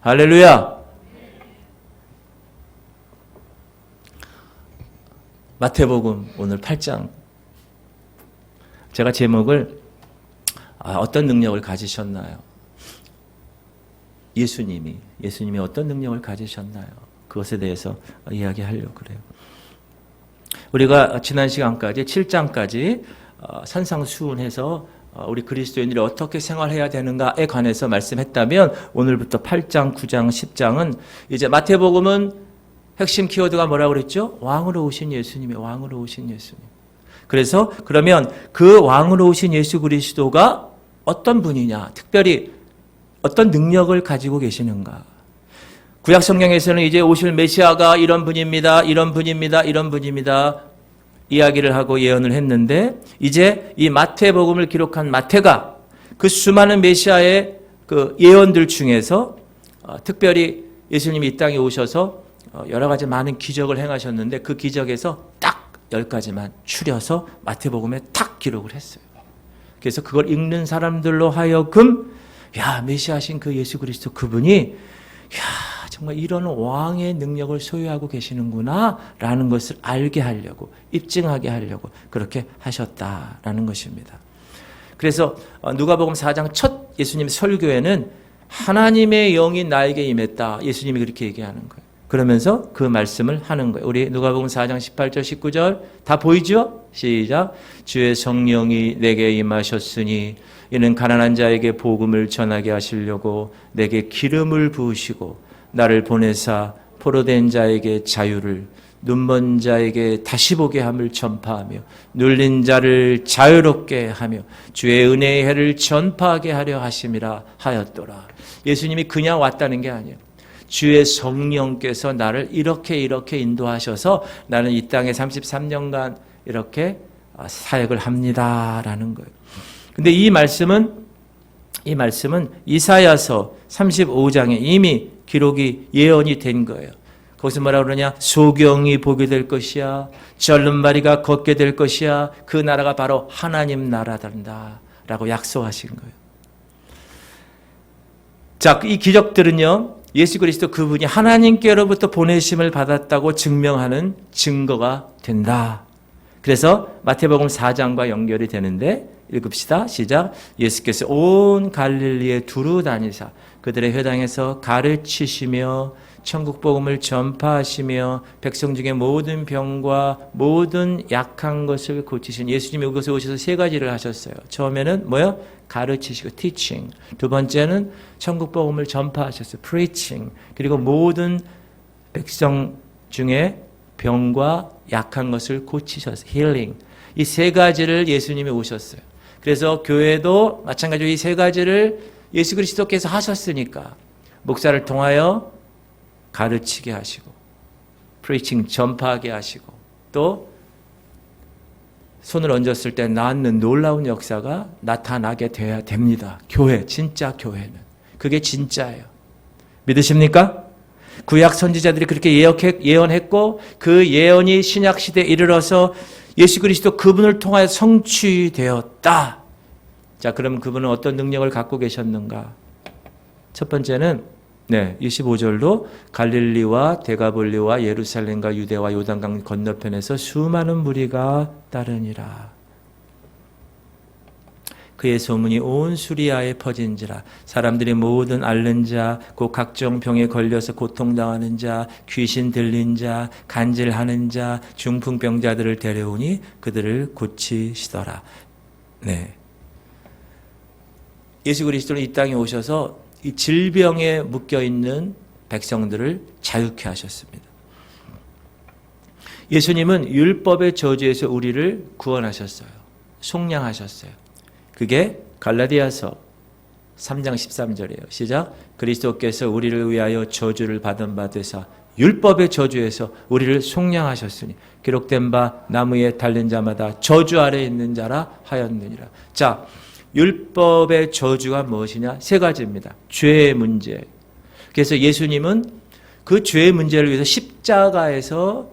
할렐루야. 마태복음 오늘 8장. 제가 제목을 어떤 능력을 가지셨나요? 예수님이 어떤 능력을 가지셨나요? 그것에 대해서 이야기하려고 그래요. 우리가 지난 시간까지 7장까지 산상수훈해서 우리 그리스도인들이 어떻게 생활해야 되는가에 관해서 말씀했다면 오늘부터 8장, 9장, 10장은 이제 마태복음은 핵심 키워드가 뭐라고 그랬죠? 왕으로 오신 예수님이에요. 왕으로 오신 예수님. 그래서 그러면 그 왕으로 오신 예수 그리스도가 어떤 분이냐? 특별히 어떤 능력을 가지고 계시는가? 구약 성경에서는 이제 오실 메시아가 이런 분입니다. 이런 분입니다. 이런 분입니다. 이야기를 하고 예언을 했는데 이제 이 마태복음을 기록한 마태가 그 수많은 메시아의 그 예언들 중에서 특별히 예수님이 이 땅에 오셔서 여러 가지 많은 기적을 행하셨는데 그 기적에서 딱 10가지만 추려서 마태복음에 딱 기록을 했어요. 그래서 그걸 읽는 사람들로 하여금 야, 메시아신 그 예수 그리스도 그분이 정말 이런 왕의 능력을 소유하고 계시는구나 라는 것을 알게 하려고, 입증하게 하려고 그렇게 하셨다라는 것입니다. 그래서 누가복음 4장 첫 예수님 설교에는 하나님의 영이 나에게 임했다. 예수님이 그렇게 얘기하는 거예요. 그러면서 그 말씀을 하는 거예요. 우리 누가복음 4장 18절 19절 다 보이죠? 시작. 주의 성령이 내게 임하셨으니 이는 가난한 자에게 복음을 전하게 하시려고 내게 기름을 부으시고 나를 보내사 포로된 자에게 자유를, 눈먼 자에게 다시 보게 함을 전파하며 눌린 자를 자유롭게 하며 주의 은혜의 해를 전파하게 하려 하심이라 하였더라. 예수님이 그냥 왔다는 게 아니에요. 주의 성령께서 나를 이렇게 인도하셔서 나는 이 땅에 33년간 이렇게 사역을 합니다라는 거예요. 근데 이 말씀은 이사야서 35장에 이미 기록이 예언이 된 거예요. 거기서 뭐라 그러냐? 소경이 보게 될 것이야. 절름발이가 걷게 될 것이야. 그 나라가 바로 하나님 나라단다 라고 약속하신 거예요. 자, 이 기적들은요, 예수 그리스도 그분이 하나님께로부터 보내심을 받았다고 증명하는 증거가 된다. 그래서 마태복음 4장과 연결이 되는데 읽읍시다. 시작. 예수께서 온 갈릴리에 두루 다니사 그들의 회당에서 가르치시며 천국 복음을 전파하시며 백성 중에 모든 병과 모든 약한 것을 고치신 예수님이 이곳에 오셔서 세 가지를 하셨어요. 처음에는 뭐요? 가르치시고 teaching. 두 번째는 천국 복음을 전파하셨어요. preaching. 그리고 모든 백성 중에 병과 약한 것을 고치셨어요. healing. 이 세 가지를 예수님이 오셨어요. 그래서 교회도 마찬가지로 이 세 가지를 예수 그리스도께서 하셨으니까 목사를 통하여 가르치게 하시고 프리칭 전파하게 하시고 또 손을 얹었을 때 낫는 놀라운 역사가 나타나게 돼야 됩니다. 교회, 진짜 교회는. 그게 진짜예요. 믿으십니까? 구약 선지자들이 그렇게 예언했고 그 예언이 신약 시대에 이르러서 예수 그리스도 그분을 통하여 성취되었다. 자, 그럼 그분은 어떤 능력을 갖고 계셨는가? 첫 번째는 25절로 갈릴리와 데가볼리와 예루살렘과 유대와 요단강 건너편에서 수많은 무리가 따르니라. 그의 소문이 온 수리아에 퍼진지라. 사람들이 모든 앓는 자, 곧 각종 병에 걸려서 고통당하는 자, 귀신 들린 자, 간질하는 자, 중풍병자들을 데려오니 그들을 고치시더라. 네. 예수 그리스도는 이 땅에 오셔서 이 질병에 묶여있는 백성들을 자유케 하셨습니다. 예수님은 율법의 저주에서 우리를 구원하셨어요. 속량하셨어요. 그게 갈라디아서 3장 13절이에요. 시작. 그리스도께서 우리를 위하여 저주를 받은 바 되사 율법의 저주에서 우리를 속량하셨으니 기록된 바 나무에 달린 자마다 저주 아래에 있는 자라 하였느니라. 자, 율법의 저주가 무엇이냐? 세 가지입니다. 죄의 문제. 그래서 예수님은 그 죄의 문제를 위해서 십자가에서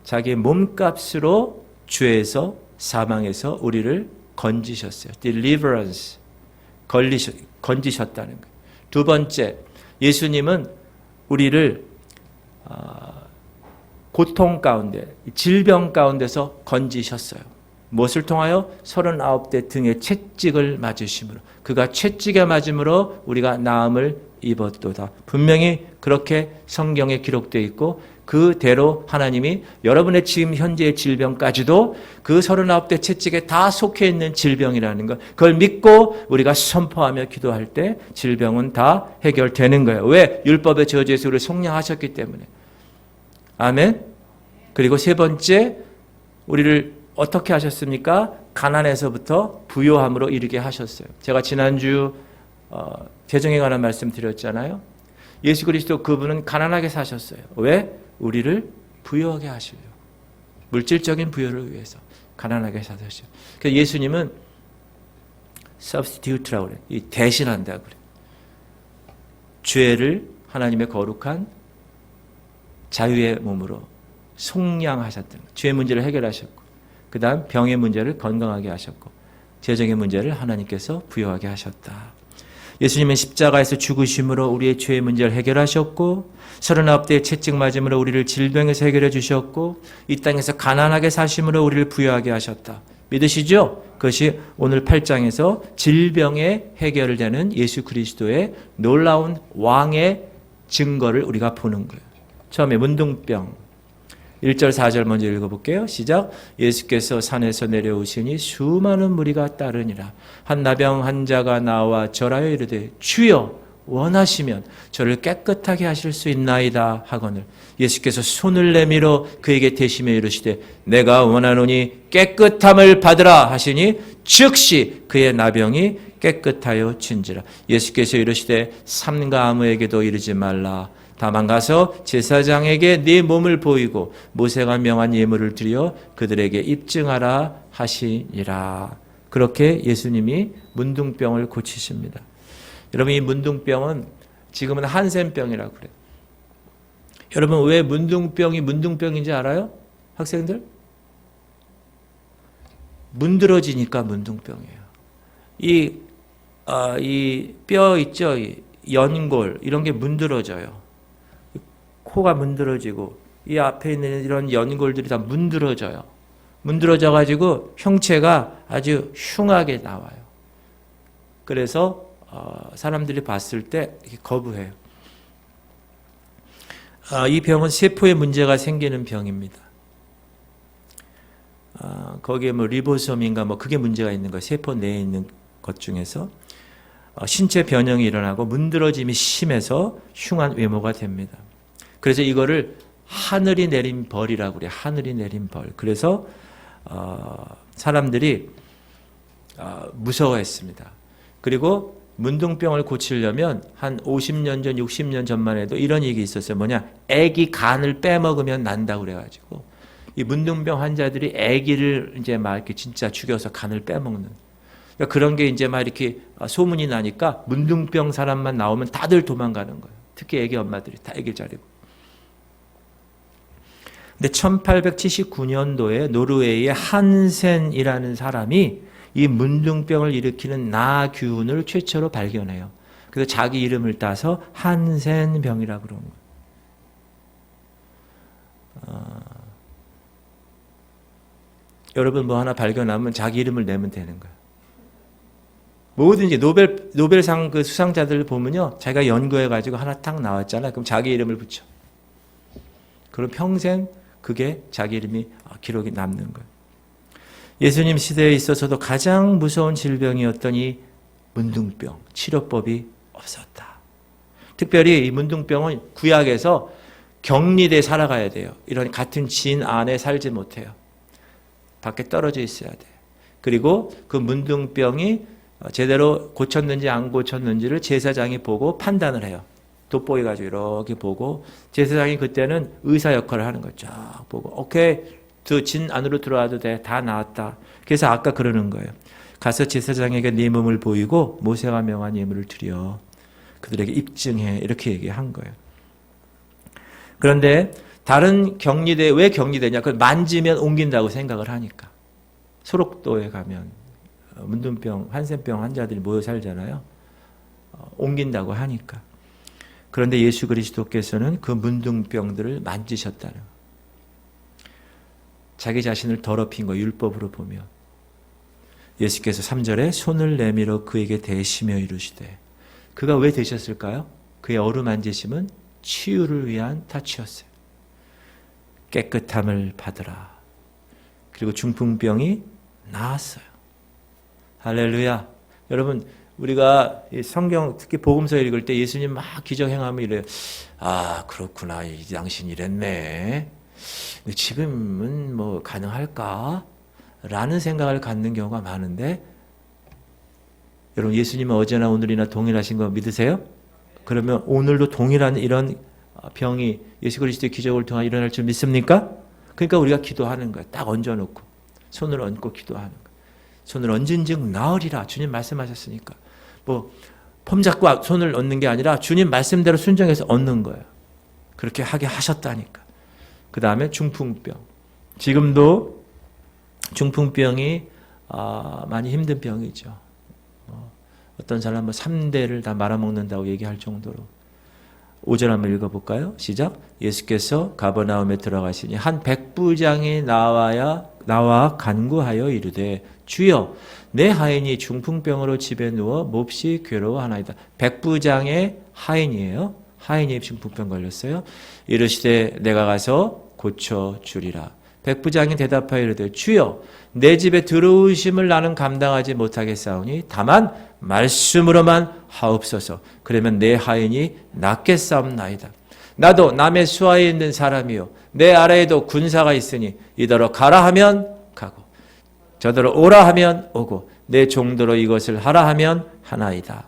자기의 몸값으로 죄에서 사망에서 우리를 건지셨어요. deliverance. 건지셨다는 거예요. 두 번째, 예수님은 우리를 고통 가운데, 질병 가운데서 건지셨어요. 무엇을 통하여? 39대 등에 채찍을 맞으심으로. 그가 채찍에 맞음으로 우리가 나음을 입었도다. 분명히 그렇게 성경에 기록되어 있고 그대로 하나님이 여러분의 지금 현재의 질병까지도 그 39대 채찍에 다 속해 있는 질병이라는 것, 그걸 믿고 우리가 선포하며 기도할 때 질병은 다 해결되는 거예요. 왜? 율법의 저주에서 우리를 속량하셨기 때문에. 아멘. 그리고 세 번째, 우리를 어떻게 하셨습니까? 가난에서부터 부요함으로 이르게 하셨어요. 제가 지난주 재정에 관한 말씀 드렸잖아요. 예수 그리스도 그분은 가난하게 사셨어요. 왜? 우리를 부유하게 하시려고. 물질적인 부여를 위해서 가난하게 사셨어요. 그래서 예수님은 substitute라고 그래요. 이 대신한다고 그래요. 죄를 하나님의 거룩한 자유의 몸으로 속량하셨던 거예요. 죄의 문제를 해결하셨고, 그 다음 병의 문제를 건강하게 하셨고, 재정의 문제를 하나님께서 부여하게 하셨다. 예수님은 십자가에서 죽으심으로 우리의 죄의 문제를 해결하셨고, 39대의 채찍 맞음으로 우리를 질병에서 해결해 주셨고, 이 땅에서 가난하게 사심으로 우리를 부여하게 하셨다. 믿으시죠? 그것이 오늘 8장에서 질병의 해결되는 예수 그리스도의 놀라운 왕의 증거를 우리가 보는 거예요. 처음에 문둥병 1절 4절 먼저 읽어볼게요. 시작. 예수께서 산에서 내려오시니 수많은 무리가 따르니라. 한 나병 환자가 나와 절하여 이르되 주여 원하시면 저를 깨끗하게 하실 수 있나이다 하거늘 예수께서 손을 내밀어 그에게 대시며 이르시되 내가 원하노니 깨끗함을 받으라 하시니 즉시 그의 나병이 깨끗하여 진지라. 예수께서 이르시되 삼가 아무에게도 이르지 말라. 다만 가서 제사장에게 네 몸을 보이고 모세가 명한 예물을 드려 그들에게 입증하라 하시니라. 그렇게 예수님이 문둥병을 고치십니다. 여러분, 이 문둥병은 지금은 한센병이라고 그래요. 여러분, 왜 문둥병이 문둥병인지 알아요? 학생들? 문드러지니까 문둥병이에요. 이 뼈 있죠? 이 연골 이런 게 문드러져요. 코가 문드러지고 이 앞에 있는 이런 연골들이 다 문드러져요. 문드러져 가지고 형체가 아주 흉하게 나와요. 그래서 사람들이 봤을 때 거부해요. 이 병은 세포에 문제가 생기는 병입니다. 거기에 뭐 리보솜인가 뭐 그게 문제가 있는 거예요. 세포 내에 있는 것 중에서 신체 변형이 일어나고 문드러짐이 심해서 흉한 외모가 됩니다. 그래서 이거를 하늘이 내린 벌이라고 그래요. 하늘이 내린 벌. 그래서 사람들이 무서워했습니다. 그리고 문둥병을 고치려면 한 50년 전, 60년 전만 해도 이런 얘기 있었어요. 뭐냐? 애기 간을 빼먹으면 난다고 그래가지고 이 문둥병 환자들이 애기를 이제 막 이렇게 진짜 죽여서 간을 빼먹는. 그러니까 그런 게 이제 막 이렇게 소문이 나니까 문둥병 사람만 나오면 다들 도망가는 거예요. 특히 애기 엄마들이 다 애기를 자리고. 근데 1879년도에 노르웨이의 한센이라는 사람이 이 문둥병을 일으키는 나균을 최초로 발견해요. 그래서 자기 이름을 따서 한센병이라고 그런 거예요. 여러분 뭐 하나 발견하면 자기 이름을 내면 되는 거예요. 뭐든지 노벨상 그 수상자들 보면요, 자기가 연구해가지고 하나 딱 나왔잖아요. 그럼 자기 이름을 붙여. 그럼 평생 그게 자기 이름이 기록이 남는 거예요. 예수님 시대에 있어서도 가장 무서운 질병이었던 이 문둥병, 치료법이 없었다. 특별히 이 문둥병은 구약에서 격리돼 살아가야 돼요. 이런 같은 진 안에 살지 못해요. 밖에 떨어져 있어야 돼. 그리고 그 문둥병이 제대로 고쳤는지 안 고쳤는지를 제사장이 보고 판단을 해요. 돋보여가지고 이렇게 보고 제사장이 그때는 의사 역할을 하는 거죠. 쫙 보고 오케이, 진 안으로 들어와도 돼. 다 나았다. 그래서 아까 그러는 거예요. 가서 제사장에게 네 몸을 보이고 모세가 명한 예물을 드려 그들에게 입증해. 이렇게 얘기한 거예요. 그런데 다른 격리대, 왜 격리되냐? 그걸 만지면 옮긴다고 생각을 하니까. 소록도에 가면 문둥병, 한센병 환자들이 모여 살잖아요. 옮긴다고 하니까. 그런데 예수 그리스도께서는 그 문둥병들을 만지셨다는 거예요. 자기 자신을 더럽힌 거 율법으로 보면 예수께서 3절에 손을 내밀어 그에게 대시며 이르시되 그가 왜 되셨을까요? 그의 어루만지심은 치유를 위한 타치였어요. 깨끗함을 받으라. 그리고 중풍병이 나았어요. 할렐루야. 여러분 우리가 성경 특히 복음서 읽을 때 예수님 막 기적 행하면 이래요. 아 그렇구나. 이 당신 이랬네. 근데 지금은 뭐 가능할까? 라는 생각을 갖는 경우가 많은데 여러분 예수님은 어제나 오늘이나 동일하신 거 믿으세요? 그러면 오늘도 동일한 이런 병이 예수 그리스도의 기적을 통해 일어날 줄 믿습니까? 그러니까 우리가 기도하는 거예요. 딱 얹어놓고 손을 얹고 기도하는 거예요. 손을 얹은즉 나으리라. 주님 말씀하셨으니까. 뭐 폼 잡고 손을 얹는 게 아니라 주님 말씀대로 순종해서 얹는 거예요. 그렇게 하게 하셨다니까. 그 다음에 중풍병. 지금도 중풍병이 많이 힘든 병이죠. 어떤 사람은 3대를 다 말아먹는다고 얘기할 정도로. 5절 한번 읽어볼까요? 시작. 예수께서 가버나움에 들어가시니 한 백부장이 나와 간구하여 이르되 주여 내 하인이 중풍병으로 집에 누워 몹시 괴로워하나이다. 백부장의 하인이에요. 하인이 중풍병 걸렸어요. 이르시되 내가 가서 고쳐주리라. 백부장이 대답하여 이르되 주여 내 집에 들어오심을 나는 감당하지 못하겠사오니 다만 말씀으로만 하옵소서. 그러면 내 하인이 낫겠사옵나이다. 나도 남의 수하에 있는 사람이요 내 아래에도 군사가 있으니 이더러 가라 하면 가고 저더러 오라 하면 오고 내 종도로 이것을 하라 하면 하나이다.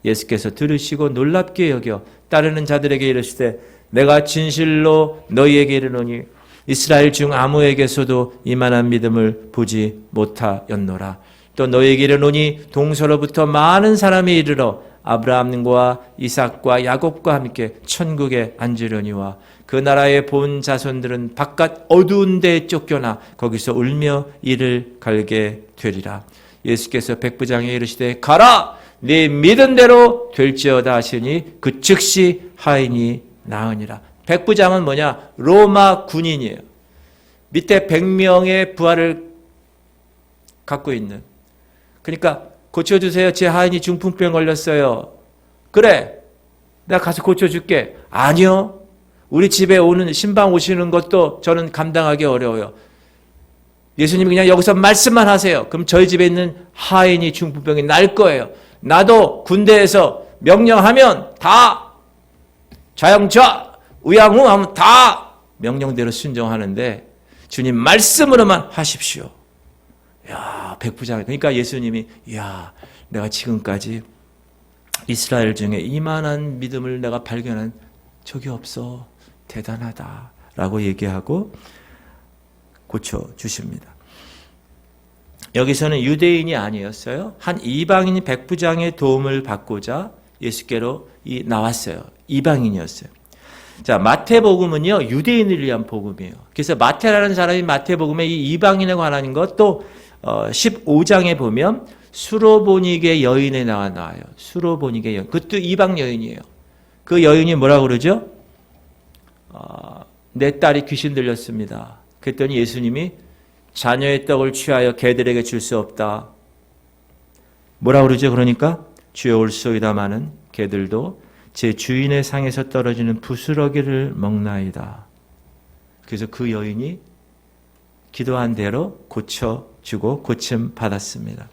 예수께서 들으시고 놀랍게 여겨 따르는 자들에게 이르시되 내가 진실로 너희에게 이르노니 이스라엘 중 아무에게서도 이만한 믿음을 보지 못하였노라. 또 너희에게 이르노니 동서로부터 많은 사람이 이르러 아브라함과 이삭과 야곱과 함께 천국에 앉으려니와 그 나라의 본 자손들은 바깥 어두운 데에 쫓겨나 거기서 울며 이를 갈게 되리라. 예수께서 백부장에 이르시되 가라 네 믿은 대로 될지어다 하시니 그 즉시 하인이 나으니라. 백부장은 뭐냐? 로마 군인이에요. 밑에 100명의 부하를 갖고 있는. 그러니까 고쳐주세요. 제 하인이 중풍병 걸렸어요. 그래. 내가 가서 고쳐줄게. 아니요. 우리 집에 오는 신방 오시는 것도 저는 감당하기 어려워요. 예수님이 그냥 여기서 말씀만 하세요. 그럼 저희 집에 있는 하인이 중풍병이 날 거예요. 나도 군대에서 명령하면 다 좌영좌 우양우 하면 다 명령대로 순종하는데 주님 말씀으로만 하십시오. 야, 백부장. 그러니까 예수님이 야, 내가 지금까지 이스라엘 중에 이만한 믿음을 내가 발견한 적이 없어. 대단하다라고 얘기하고 고쳐주십니다. 여기서는 유대인이 아니었어요. 한 이방인 백부장의 도움을 받고자 예수께로 나왔어요. 이방인이었어요. 자, 마태복음은요, 유대인을 위한 복음이에요. 그래서 마태라는 사람이 마태복음에 이 이방인에 관한 것도 15장에 보면 수로보니게 여인에 나와요. 수로보니게 여인. 그것도 이방 여인이에요. 그 여인이 뭐라고 그러죠? 내 딸이 귀신 들렸습니다. 그랬더니 예수님이 자녀의 떡을 취하여 개들에게 줄 수 없다. 뭐라고 그러죠? 그러니까 주여 올소이다마는 개들도 제 주인의 상에서 떨어지는 부스러기를 먹나이다. 그래서 그 여인이 기도한 대로 고쳐주고 고침 받았습니다.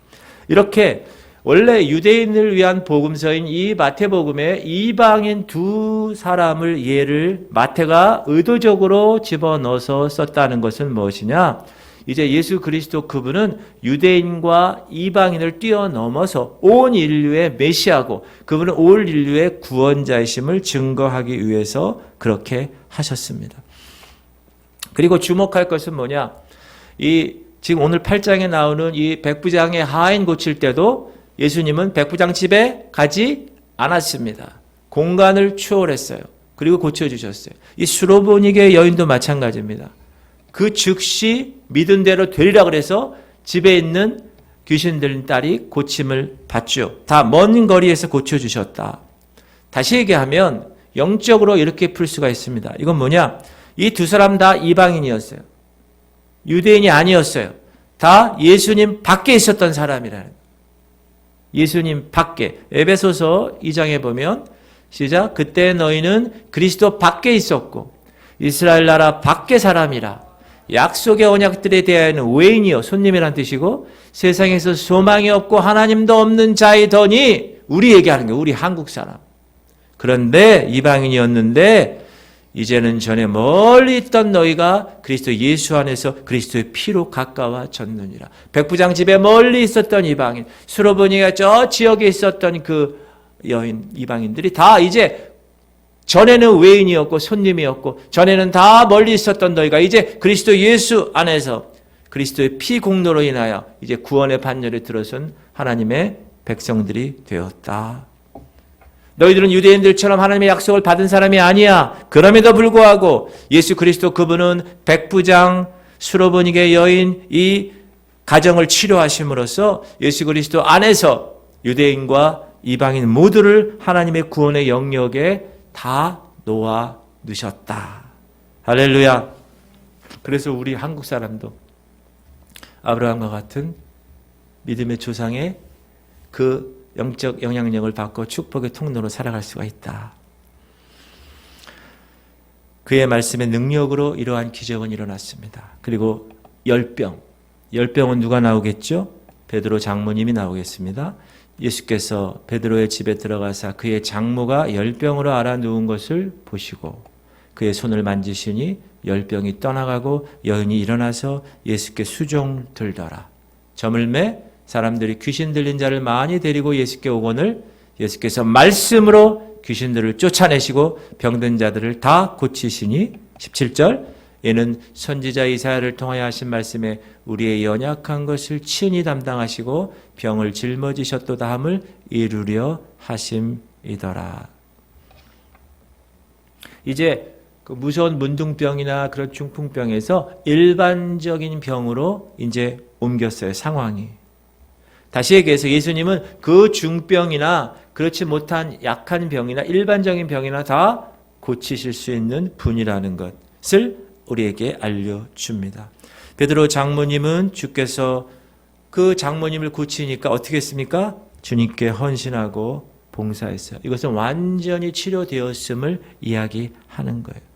이렇게 원래 유대인을 위한 복음서인 이 마태복음에 이방인 두 사람을 예를 마태가 의도적으로 집어넣어서 썼다는 것은 무엇이냐? 이제 예수 그리스도 그분은 유대인과 이방인을 뛰어넘어서 온 인류의 메시아고 그분은 온 인류의 구원자이심을 증거하기 위해서 그렇게 하셨습니다. 그리고 주목할 것은 뭐냐? 지금 오늘 8장에 나오는 이 백부장의 하인 고칠 때도 예수님은 백부장 집에 가지 않았습니다. 공간을 초월했어요. 그리고 고쳐주셨어요. 이 수로보니게 여인도 마찬가지입니다. 그 즉시 믿은 대로 되리라 그래서 집에 있는 귀신 들린 딸이 고침을 받죠. 다 먼 거리에서 고쳐주셨다. 다시 얘기하면 영적으로 이렇게 풀 수가 있습니다. 이건 뭐냐? 이 두 사람 다 이방인이었어요. 유대인이 아니었어요. 다 예수님 밖에 있었던 사람이라는. 예수님 밖에. 에베소서 2장에 보면 시작. 그때 너희는 그리스도 밖에 있었고 이스라엘 나라 밖에 사람이라. 약속의 언약들에 대하여는 외인이요 손님이란 뜻이고 세상에서 소망이 없고 하나님도 없는 자이더니 우리 얘기하는 거예요. 우리 한국 사람. 그런데 이방인이었는데 이제는 전에 멀리 있던 너희가 그리스도 예수 안에서 그리스도의 피로 가까워졌느니라. 백부장 집에 멀리 있었던 이방인, 수로보니가 저 지역에 있었던 그 여인 이방인들이 다 이제 전에는 외인이었고 손님이었고 전에는 다 멀리 있었던 너희가 이제 그리스도 예수 안에서 그리스도의 피 공로로 인하여 이제 구원의 반열에 들어선 하나님의 백성들이 되었다. 너희들은 유대인들처럼 하나님의 약속을 받은 사람이 아니야. 그럼에도 불구하고 예수 그리스도 그분은 백부장 수로보니게 여인 이 가정을 치료하심으로써 예수 그리스도 안에서 유대인과 이방인 모두를 하나님의 구원의 영역에 다 놓아 두셨다. 할렐루야. 그래서 우리 한국 사람도 아브라함과 같은 믿음의 조상의 그 영적 영향력을 받고 축복의 통로로 살아갈 수가 있다. 그의 말씀의 능력으로 이러한 기적은 일어났습니다. 그리고 열병은 누가 나오겠죠? 베드로 장모님이 나오겠습니다. 예수께서 베드로의 집에 들어가사 그의 장모가 열병으로 앓아 누운 것을 보시고 그의 손을 만지시니 열병이 떠나가고 여인이 일어나서 예수께 수종 들더라. 저물매 사람들이 귀신 들린 자를 많이 데리고 예수께 오거늘 예수께서 말씀으로 귀신들을 쫓아내시고 병든 자들을 다 고치시니 17절 이는 선지자 이사야를 통하여 하신 말씀에 우리의 연약한 것을 친히 담당하시고 병을 짊어지셨도다 함을 이루려 하심이더라. 이제 그 무서운 문둥병이나 그런 중풍병에서 일반적인 병으로 이제 옮겼어요. 상황이. 다시 얘기해서 예수님은 그 중병이나 그렇지 못한 약한 병이나 일반적인 병이나 다 고치실 수 있는 분이라는 것을 우리에게 알려줍니다. 베드로 장모님은 주께서 그 장모님을 고치니까 어떻게 했습니까? 주님께 헌신하고 봉사했어요. 이것은 완전히 치료되었음을 이야기하는 거예요.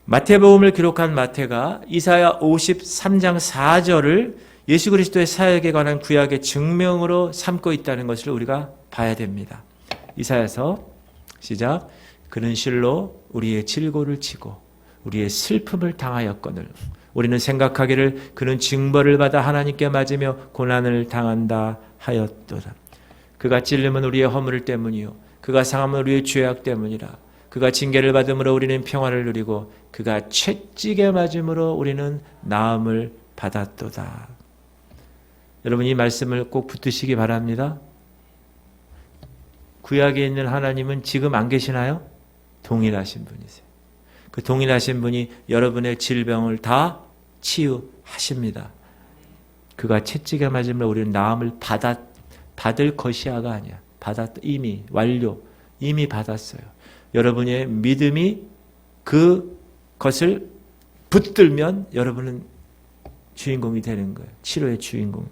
마태복음을 기록한 마태가 이사야 53장 4절을 예수 그리스도의 사역에 관한 구약의 증명으로 삼고 있다는 것을 우리가 봐야 됩니다. 이사야서 시작. 그는 실로 우리의 질고를 지고 우리의 슬픔을 당하였거늘 우리는 생각하기를 그는 징벌을 받아 하나님께 맞으며 고난을 당한다 하였도다. 그가 찔림은 우리의 허물 때문이요 그가 상함은 우리의 죄악 때문이라. 그가 징계를 받음으로 우리는 평화를 누리고 그가 채찍에 맞음으로 우리는 나음을 받았도다. 여러분 이 말씀을 꼭 붙드시기 바랍니다. 구약에 있는 하나님은 지금 안 계시나요? 동일하신 분이세요. 그 동일하신 분이 여러분의 질병을 다 치유하십니다. 그가 채찍에 맞으면 우리는 나음을 받을 것이야가 아니야. 이미 완료. 이미 받았어요. 여러분의 믿음이 그것을 붙들면 여러분은 주인공이 되는 거예요. 치료의 주인공.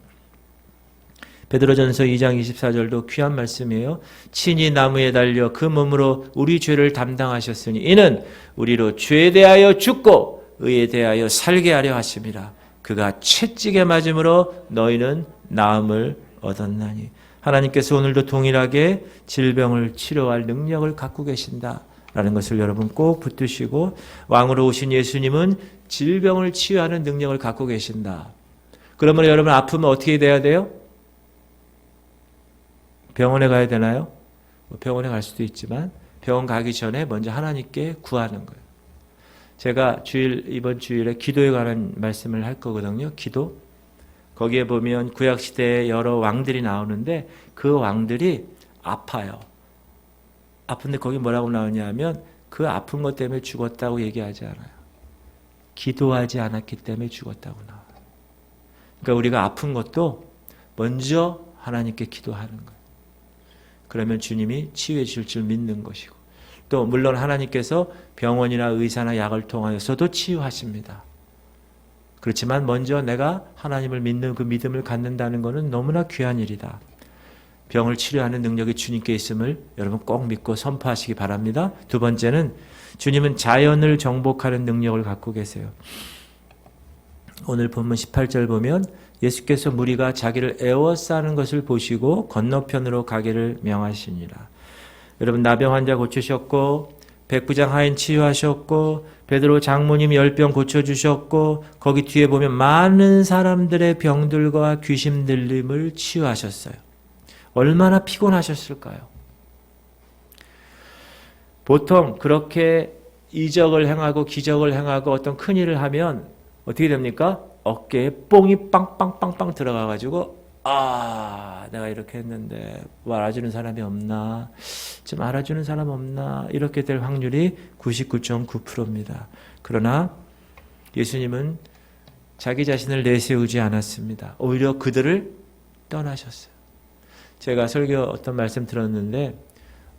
베드로전서 2장 24절도 귀한 말씀이에요. 친히 나무에 달려 그 몸으로 우리 죄를 담당하셨으니 이는 우리로 죄에 대하여 죽고 의에 대하여 살게 하려 하심이라. 그가 채찍에 맞음으로 너희는 나음을 얻었나니. 하나님께서 오늘도 동일하게 질병을 치료할 능력을 갖고 계신다라는 것을 여러분 꼭 붙드시고 왕으로 오신 예수님은 질병을 치유하는 능력을 갖고 계신다. 그러면 여러분 아프면 어떻게 돼야 돼요? 병원에 가야 되나요? 병원에 갈 수도 있지만 병원 가기 전에 먼저 하나님께 구하는 거예요. 제가 이번 주일에 기도에 관한 말씀을 할 거거든요. 기도. 거기에 보면 구약시대에 여러 왕들이 나오는데 그 왕들이 아파요. 아픈데 거기 뭐라고 나오냐면 그 아픈 것 때문에 죽었다고 얘기하지 않아요. 기도하지 않았기 때문에 죽었다고 나와요. 그러니까 우리가 아픈 것도 먼저 하나님께 기도하는 거예요. 그러면 주님이 치유해 주실 줄 믿는 것이고, 또 물론 하나님께서 병원이나 의사나 약을 통하여서도 치유하십니다. 그렇지만 먼저 내가 하나님을 믿는 그 믿음을 갖는다는 것은 너무나 귀한 일이다. 병을 치료하는 능력이 주님께 있음을 여러분 꼭 믿고 선포하시기 바랍니다. 두 번째는 주님은 자연을 정복하는 능력을 갖고 계세요. 오늘 본문 18절 보면 예수께서 무리가 자기를 애워싸는 것을 보시고 건너편으로 가기를 명하시니라. 여러분 나병 환자 고치셨고, 백부장 하인 치유하셨고, 베드로 장모님 10병 고쳐주셨고, 거기 뒤에 보면 많은 사람들의 병들과 귀신 들림을 치유하셨어요. 얼마나 피곤하셨을까요? 보통 그렇게 이적을 행하고 기적을 행하고 어떤 큰일을 하면 어떻게 됩니까? 어깨에 뽕이 빵빵빵빵 들어가가지고 내가 이렇게 했는데 뭐 알아주는 사람이 없나? 좀 알아주는 사람 없나? 이렇게 될 확률이 99.9%입니다. 그러나 예수님은 자기 자신을 내세우지 않았습니다. 오히려 그들을 떠나셨어요. 제가 설교 어떤 말씀 들었는데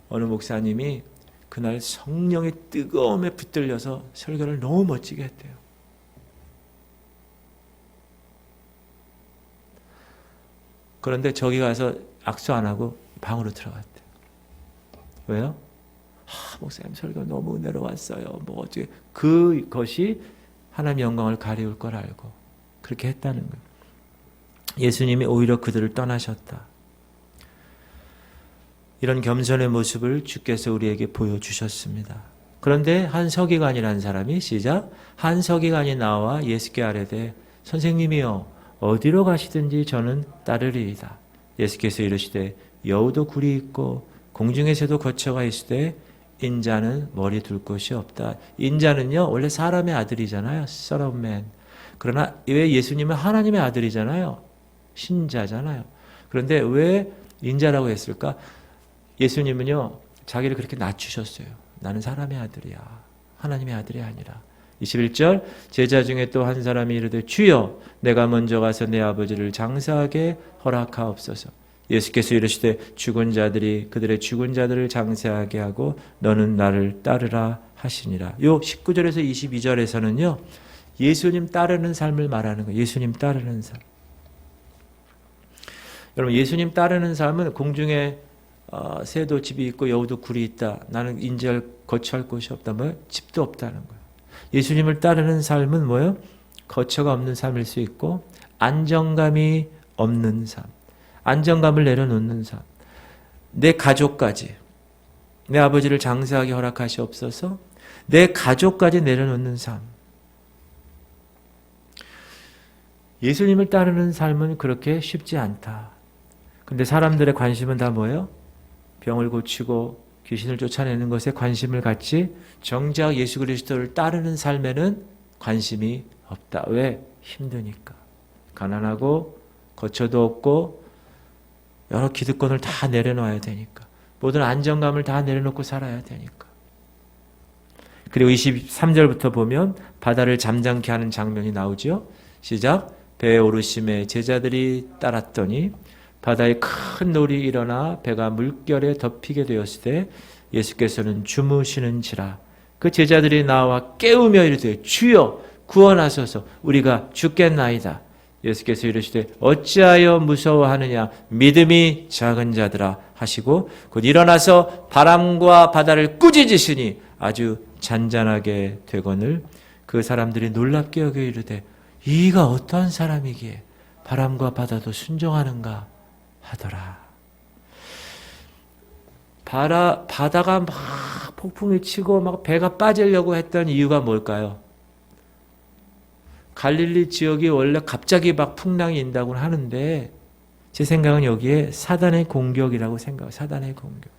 어느 목사님이 그날 성령의 뜨거움에 붙들려서 설교를 너무 멋지게 했대요. 그런데 저기 가서 악수 안 하고 방으로 들어갔대요. 왜요? 목사님 설교 너무 은혜로웠어요. 뭐 어떻게 그것이 하나님 영광을 가리울 걸 알고 그렇게 했다는 거예요. 예수님이 오히려 그들을 떠나셨다. 이런 겸손의 모습을 주께서 우리에게 보여주셨습니다. 그런데 한 서기관이라는 사람이 시작 한 서기관이 나와 예수께 아뢰되 선생님이여 어디로 가시든지 저는 따르리이다. 예수께서 이르시되 여우도 굴이 있고 공중의 새도 거처가 있으되 인자는 머리 둘 곳이 없다. 인자는요 원래 사람의 아들이잖아요. Son of Man. 그러나 왜 예수님은 하나님의 아들이잖아요. 신자잖아요. 그런데 왜 인자라고 했을까? 예수님은요 자기를 그렇게 낮추셨어요. 나는 사람의 아들이야. 하나님의 아들이 아니라. 21절 제자 중에 또 한 사람이 이르되 주여 내가 먼저 가서 내 아버지를 장사하게 허락하옵소서. 예수께서 이르시되 죽은 자들이 그들의 죽은 자들을 장사하게 하고 너는 나를 따르라 하시니라. 요 19절에서 22절에서는요 예수님 따르는 삶을 말하는 거예요. 예수님 따르는 삶. 여러분 예수님 따르는 삶은 공중에 새도 집이 있고 여우도 굴이 있다. 나는 인자를 거처할 곳이 없다. 뭐 집도 없다는 거예요. 예수님을 따르는 삶은 뭐예요? 거처가 없는 삶일 수 있고 안정감이 없는 삶. 안정감을 내려놓는 삶. 내 가족까지 내 아버지를 장사하게 허락하시옵소서. 내 가족까지 내려놓는 삶. 예수님을 따르는 삶은 그렇게 쉽지 않다. 근데 사람들의 관심은 다 뭐예요? 병을 고치고 귀신을 쫓아내는 것에 관심을 갖지 정작 예수 그리스도를 따르는 삶에는 관심이 없다. 왜? 힘드니까. 가난하고 거처도 없고 여러 기득권을 다 내려놔야 되니까. 모든 안정감을 다 내려놓고 살아야 되니까. 그리고 23절부터 보면 바다를 잠잠케 하는 장면이 나오죠. 시작. 배에 오르심에 제자들이 따랐더니 바다에 큰 놀이 일어나 배가 물결에 덮이게 되었을 때 예수께서는 주무시는지라. 그 제자들이 나와 깨우며 이르되 주여 구원하소서 우리가 죽겠나이다. 예수께서 이르시되 어찌하여 무서워하느냐 믿음이 작은 자들아 하시고 곧 일어나서 바람과 바다를 꾸짖으시니 아주 잔잔하게 되거늘 그 사람들이 놀랍게 여겨 이르되 이가 어떠한 사람이기에 바람과 바다도 순종하는가 하더라. 바다가 막 폭풍이 치고 막 배가 빠지려고 했던 이유가 뭘까요? 갈릴리 지역이 원래 갑자기 막 풍랑이 인다고 하는데 제 생각은 여기에 사단의 공격이라고 생각해요. 사단의 공격.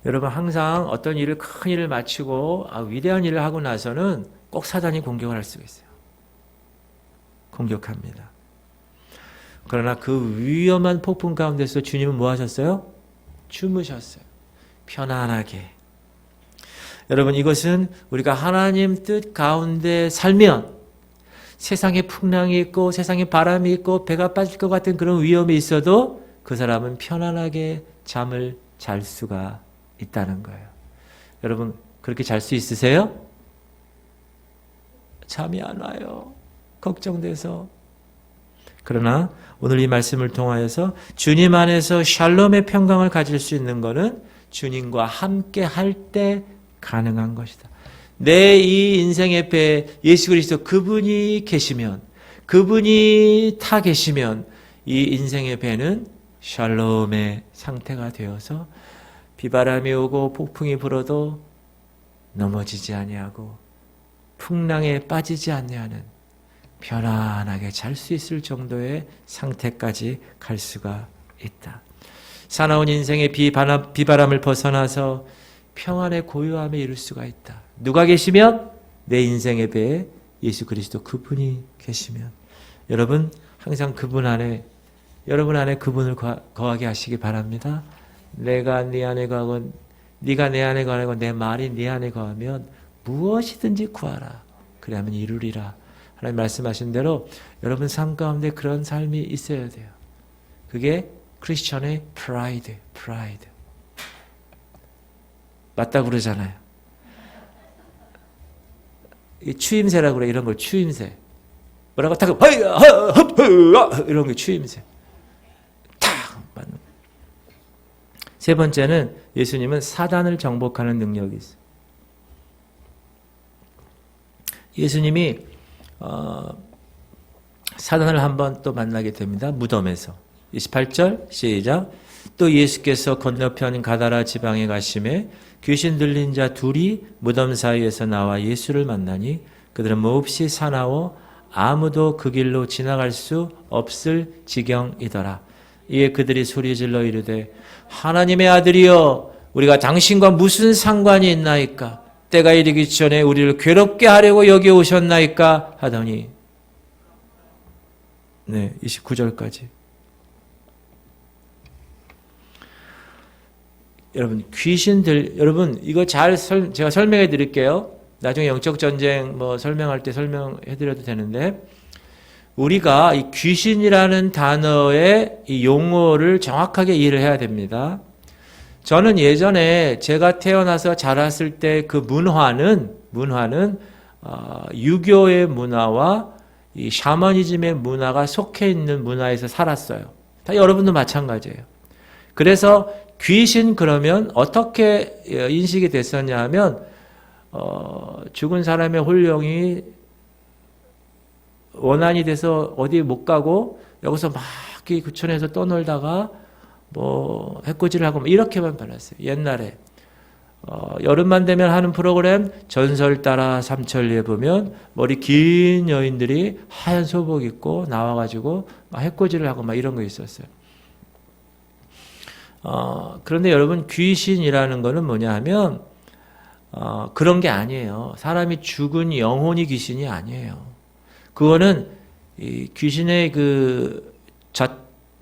여러분 항상 어떤 일을 큰 일을 마치고 위대한 일을 하고 나서는 꼭 사단이 공격을 할 수가 있어요. 공격합니다. 그러나 그 위험한 폭풍 가운데서 주님은 뭐 하셨어요? 주무셨어요. 편안하게. 여러분 이것은 우리가 하나님 뜻 가운데 살면 세상에 풍랑이 있고 세상에 바람이 있고 배가 빠질 것 같은 그런 위험이 있어도 그 사람은 편안하게 잠을 잘 수가 있다는 거예요. 여러분 그렇게 잘 수 있으세요? 잠이 안 와요. 걱정돼서. 그러나 오늘 이 말씀을 통하여서 주님 안에서 샬롬의 평강을 가질 수 있는 것은 주님과 함께 할 때 가능한 것이다. 내 이 인생의 배에 예수 그리스도 그분이 계시면, 그분이 타 계시면 이 인생의 배는 샬롬의 상태가 되어서 비바람이 오고 폭풍이 불어도 넘어지지 아니하고 풍랑에 빠지지 아니하는 편안하게 잘 수 있을 정도의 상태까지 갈 수가 있다. 사나운 인생의 비바람을 벗어나서 평안의 고요함에 이룰 수가 있다. 누가 계시면? 내 인생의 배에 예수 그리스도 그분이 계시면. 여러분 항상 그분 안에, 여러분 안에 그분을 거하게 하시기 바랍니다. 내가 네 안에 거하고 네가 내 안에 거하고 내 말이 네 안에 거하면 무엇이든지 구하라. 그리하면 이루리라. 하나님 말씀하신 대로 여러분 삶 가운데 그런 삶이 있어야 돼요. 그게 크리스천의 프라이드. 맞다고 그러잖아요. 추임새라고 그래. 이런 걸 추임새. 뭐라고 딱 이런 게 추임새. 탁 맞는. 세 번째는 예수님은 사단을 정복하는 능력이 있어요. 예수님이 사단을 한번 또 만나게 됩니다. 무덤에서. 28절 시작. 또 예수께서 건너편 가다라 지방에 가심에 귀신 들린 자 둘이 무덤 사이에서 나와 예수를 만나니 그들은 몹시 사나워 아무도 그 길로 지나갈 수 없을 지경이더라. 이에 그들이 소리질러 이르되 하나님의 아들이여 우리가 당신과 무슨 상관이 있나이까? 때가 이르기 전에 우리를 괴롭게 하려고 여기 오셨나이까? 하더니 29절까지. 여러분 여러분 이거 제가 설명해 드릴게요. 나중에 영적 전쟁 설명할 때 설명해 드려도 되는데, 우리가 이 귀신이라는 단어의 이 용어를 정확하게 이해를 해야 됩니다. 저는 예전에 제가 태어나서 자랐을 때 그 문화는 유교의 문화와 이 샤머니즘의 문화가 속해 있는 문화에서 살았어요. 다 여러분도 마찬가지예요. 그래서 귀신 그러면 어떻게 인식이 됐었냐 하면 죽은 사람의 혼령이 원한이 돼서 어디 못 가고 여기서 막 구천에서 떠놀다가 해코지를 하고 이렇게만 받았어요. 옛날에 여름만 되면 하는 프로그램 전설 따라 삼천리에 보면 머리 긴 여인들이 하얀 소복 입고 나와가지고 막 해코지를 하고 막 이런 거 있었어요. 그런데 여러분 귀신이라는 거는 뭐냐 하면 그런 게 아니에요. 사람이 죽은 영혼이 귀신이 아니에요. 그거는 이 귀신의 그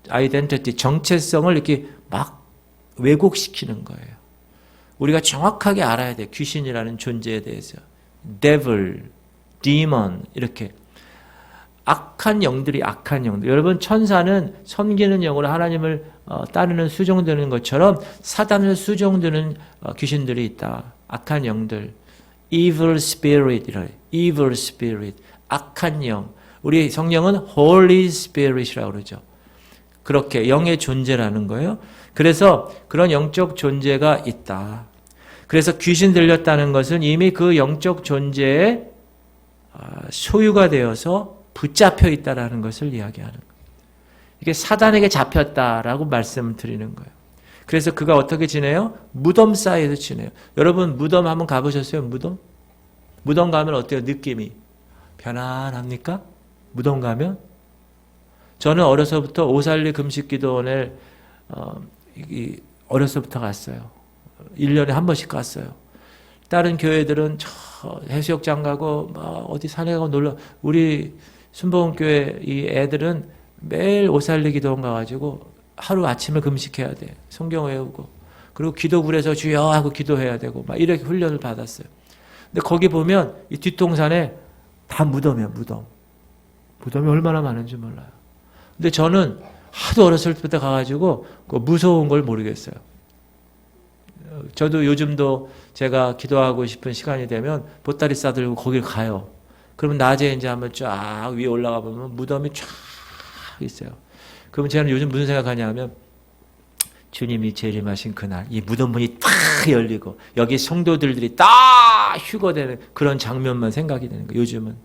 아이덴티티, 정체성을 이렇게 막 왜곡시키는 거예요. 우리가 정확하게 알아야 돼. 귀신이라는 존재에 대해서. devil, demon 이렇게 악한 영들이 악한 영들. 여러분 천사는 섬기는 영으로 하나님을 따르는 수종드는 것처럼 사단을 수종드는 귀신들이 있다. 악한 영들. evil spirit이라. evil spirit. 악한 영. 우리 성령은 holy spirit이라고 그러죠. 그렇게 영의 존재라는 거예요. 그래서 그런 영적 존재가 있다. 그래서 귀신 들렸다는 것은 이미 그 영적 존재의 소유가 되어서 붙잡혀 있다라는 것을 이야기하는 거예요. 이게 사단에게 잡혔다라고 말씀을 드리는 거예요. 그래서 그가 어떻게 지내요? 무덤 사이에서 지내요. 여러분 무덤 한번 가보셨어요? 무덤? 무덤 가면 어때요? 느낌이 편안합니까? 무덤 가면? 저는 어려서부터 오살리 금식기도원을 어려서부터 갔어요. 1년에 한 번씩 갔어요. 다른 교회들은 저 해수욕장 가고 어디 산에 가고 놀러, 우리 순복음교회 이 애들은 매일 오살리 기도원 가가지고 하루 아침을 금식해야 돼. 성경 외우고 그리고 기도굴에서 주여 하고 기도해야 되고 막 이렇게 훈련을 받았어요. 근데 거기 보면 이 뒷동산에 다 무덤이야. 무덤이 얼마나 많은지 몰라요. 근데 저는 하도 어렸을 때부터 가가지고 그 무서운 걸 모르겠어요. 저도 요즘도 제가 기도하고 싶은 시간이 되면 보따리 싸들고 거길 가요. 그러면 낮에 이제 한번 쫙 위에 올라가 보면 무덤이 쫙 있어요. 그러면 저는 요즘 무슨 생각하냐면 주님이 재림하신 그날 이 무덤 문이 딱 열리고 여기 성도들이 딱 휴거되는 그런 장면만 생각이 되는 거예요. 요즘은.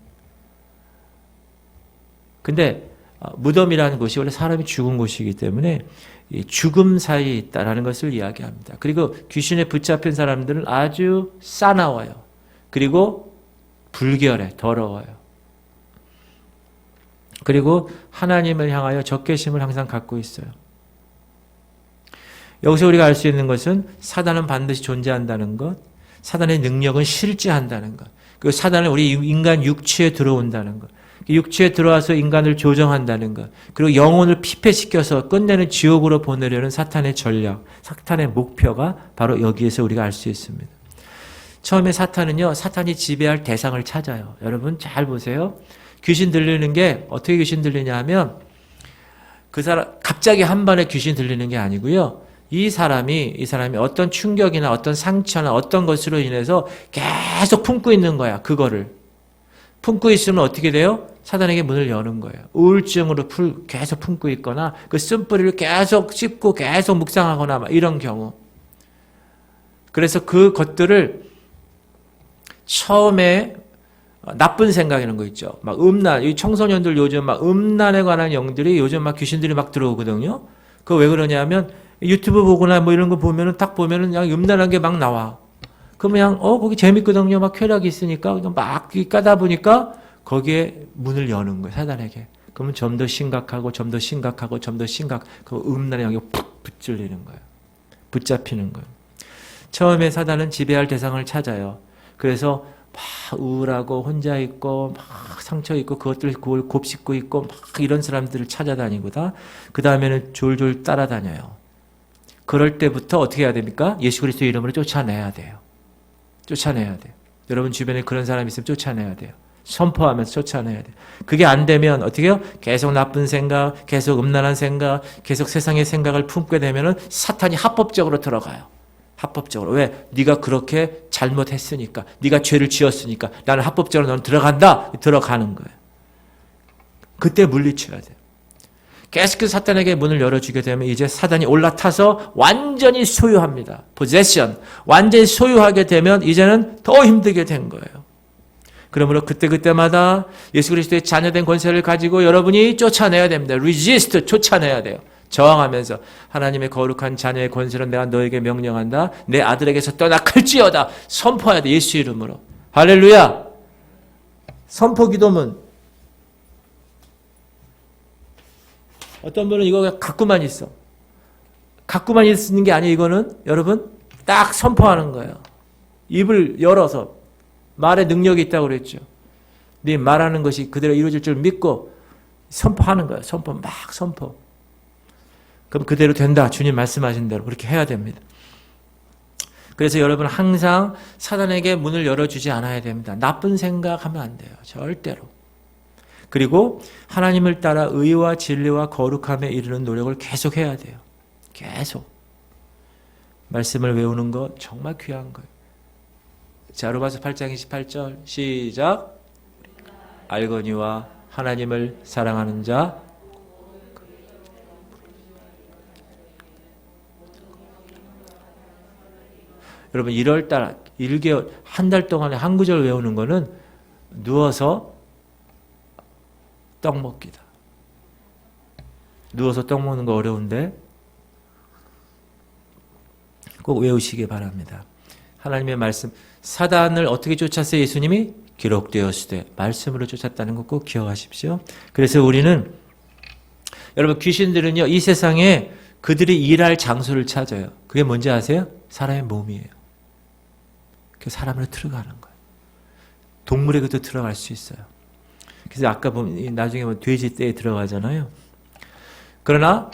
근데 무덤이라는 곳이 원래 사람이 죽은 곳이기 때문에 이 죽음 사이에 있다라는 것을 이야기합니다. 그리고 귀신에 붙잡힌 사람들은 아주 싸나워요. 그리고 불결해, 더러워요. 그리고 하나님을 향하여 적개심을 항상 갖고 있어요. 여기서 우리가 알 수 있는 것은 사단은 반드시 존재한다는 것, 사단의 능력은 실제한다는 것, 그리고 사단은 우리 인간 육체에 들어온다는 것, 육체에 들어와서 인간을 조정한다는 것, 그리고 영혼을 피폐시켜서 끝내는 지옥으로 보내려는 사탄의 전략, 사탄의 목표가 바로 여기에서 우리가 알 수 있습니다. 처음에 사탄은요, 사탄이 지배할 대상을 찾아요. 여러분 잘 보세요. 귀신 들리는 게 어떻게 귀신 들리냐 하면 그 사람 갑자기 한 번에 귀신 들리는 게 아니고요. 이 사람이 어떤 충격이나 어떤 상처나 어떤 것으로 인해서 계속 품고 있는 거야. 그거를. 품고 있으면 어떻게 돼요? 사단에게 문을 여는 거예요. 우울증으로 계속 품고 있거나 그 쓴뿌리를 계속 씹고 계속 묵상하거나 막 이런 경우. 그래서 그 것들을 처음에 나쁜 생각 이런 거 있죠. 막 음란, 이 청소년들 요즘 막 음란에 관한 영들이 요즘 막 귀신들이 막 들어오거든요. 그거 왜 그러냐면 유튜브 보거나 뭐 이런 거 보면은 딱 보면은 그냥 음란한 게 막 나와. 그러면 그냥 거기 재밌거든요. 막 쾌락이 있으니까 그냥 막 까다 보니까 거기에 문을 여는 거예요. 사단에게. 그러면 좀 더 심각하고 좀 더 심각하고 좀 더 그 음란의 영역에 푹 붙들리는 거예요. 붙잡히는 거예요. 처음에 사단은 지배할 대상을 찾아요. 그래서 막 우울하고 혼자 있고 막 상처 있고 그것들 그걸 곱씹고 있고 막 이런 사람들을 찾아다니고다. 그 다음에는 졸졸 따라다녀요. 그럴 때부터 어떻게 해야 됩니까? 예수 그리스도의 이름으로 쫓아내야 돼요. 쫓아내야 돼요. 여러분 주변에 그런 사람이 있으면 쫓아내야 돼요. 선포하면서 쫓아내야 돼요. 그게 안 되면 어떻게 해요? 계속 나쁜 생각, 계속 음란한 생각, 계속 세상의 생각을 품게 되면은 사탄이 합법적으로 들어가요. 합법적으로. 왜? 네가 그렇게 잘못했으니까, 네가 죄를 지었으니까 나는 합법적으로 너는 들어간다. 들어가는 거예요. 그때 물리쳐야 돼요. 계속해서 사탄에게 문을 열어주게 되면 이제 사단이 올라타서 완전히 소유합니다. possession. 완전히 소유하게 되면 이제는 더 힘들게 된 거예요. 그러므로 그때마다 예수 그리스도의 자녀된 권세를 가지고 여러분이 쫓아내야 됩니다. resist, 쫓아내야 돼요. 저항하면서 하나님의 거룩한 자녀의 권세를 내가 너에게 명령한다. 내 아들에게서 떠나갈지어다. 선포해야 돼. 예수 이름으로. 할렐루야. 선포 기도문. 어떤 분은 이거 갖고만 있어. 갖고만 있는 게 아니에요. 이거는 여러분 딱 선포하는 거예요. 입을 열어서 말에 능력이 있다고 그랬죠. 네 말하는 것이 그대로 이루어질 줄 믿고 선포하는 거예요. 선포 막 선포. 그럼 그대로 된다. 주님 말씀하신 대로 그렇게 해야 됩니다. 그래서 여러분 항상 사단에게 문을 열어주지 않아야 됩니다. 나쁜 생각하면 안 돼요. 절대로. 그리고 하나님을 따라 의와 진리와 거룩함에 이르는 노력을 계속 해야 돼요. 계속. 말씀을 외우는 거 정말 귀한 거예요. 자, 로마서 8장 28절 시작. 알거니와 하나님을 사랑하는 자 여러분 1월달 1개월 한 달 동안에 한 구절 외우는 거는 누워서 떡 먹기다. 누워서 떡 먹는 거 어려운데 꼭 외우시기 바랍니다. 하나님의 말씀, 사단을 어떻게 쫓았어요? 예수님이 기록되었으되 말씀으로 쫓았다는 거 꼭 기억하십시오. 그래서 우리는 여러분 귀신들은요 이 세상에 그들이 일할 장소를 찾아요. 그게 뭔지 아세요? 사람의 몸이에요. 그 사람으로 들어가는 거예요. 동물에게도 들어갈 수 있어요. 그래서 아까 보면 나중에 뭐 돼지 떼에 들어가잖아요. 그러나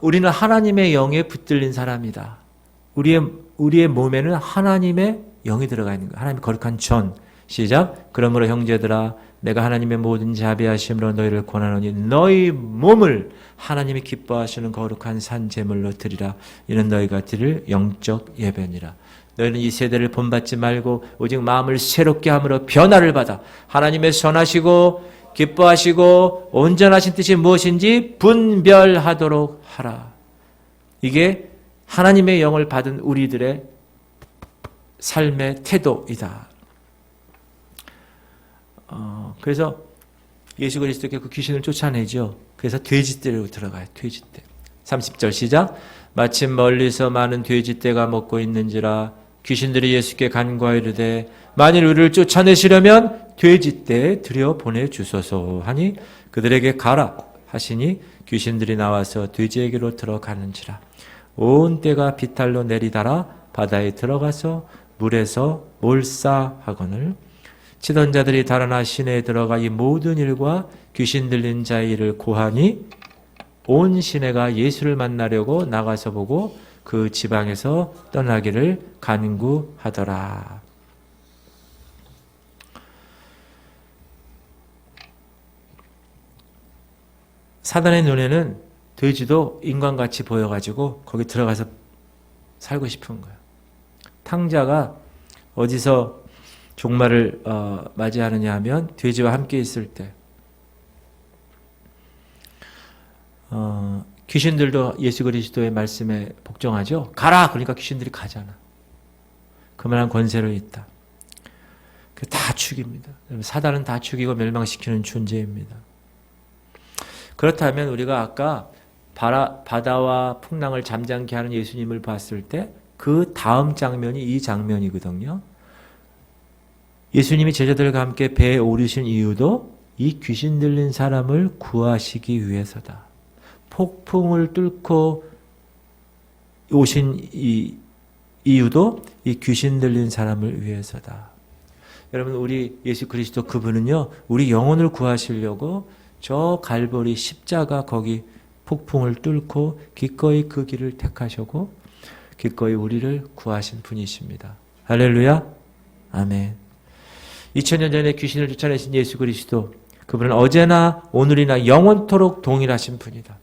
우리는 하나님의 영에 붙들린 사람이다. 우리의 몸에는 하나님의 영이 들어가 있는 거예요. 하나님의 거룩한 전. 시작. 그러므로 형제들아 내가 하나님의 모든 자비하심으로 너희를 권하노니 너희 몸을 하나님이 기뻐하시는 거룩한 산 제물로 드리라. 이는 너희가 드릴 영적 예배니라. 너희는 이 세대를 본받지 말고 오직 마음을 새롭게 함으로 변화를 받아 하나님의 선하시고 기뻐하시고 온전하신 뜻이 무엇인지 분별하도록 하라. 이게 하나님의 영을 받은 우리들의 삶의 태도이다. 그래서 예수 그리스도께 그 귀신을 쫓아내죠. 그래서 돼지떼로 들어가요. 돼지떼. 30절 시작. 마침 멀리서 많은 돼지떼가 먹고 있는지라 귀신들이 예수께 간구하이르되 만일 우리를 쫓아내시려면 돼지떼에 들여보내주소서 하니 그들에게 가라 하시니 귀신들이 나와서 돼지에게로 들어가는지라. 온 떼가 비탈로 내리달아 바다에 들어가서 물에서 몰사하거늘 치던 자들이 달아나 시내에 들어가 이 모든 일과 귀신 들린 자의 일을 고하니 온 시내가 예수를 만나려고 나가서 보고 그 지방에서 떠나기를 간구하더라. 사단의 눈에는 돼지도 인간같이 보여가지고 거기 들어가서 살고 싶은 거예요. 탕자가 어디서 종말을 맞이하느냐 하면 돼지와 함께 있을 때 귀신들도 예수 그리스도의 말씀에 복종하죠. 가라! 그러니까 귀신들이 가잖아. 그만한 권세를 있다. 다 죽입니다. 사단은 다 죽이고 멸망시키는 존재입니다. 그렇다면 우리가 아까 바다와 풍랑을 잠잠케 하는 예수님을 봤을 때 그 다음 장면이 이 장면이거든요. 예수님이 제자들과 함께 배에 오르신 이유도 이 귀신 들린 사람을 구하시기 위해서다. 폭풍을 뚫고 오신 이 이유도 이 귀신 들린 사람을 위해서다. 여러분, 우리 예수 그리스도 그분은요, 우리 영혼을 구하시려고 저 갈보리 십자가 거기 폭풍을 뚫고 기꺼이 그 길을 택하시고 기꺼이 우리를 구하신 분이십니다. 할렐루야. 아멘. 2000년 전에 귀신을 쫓아내신 예수 그리스도, 그분은 어제나 오늘이나 영원토록 동일하신 분이다.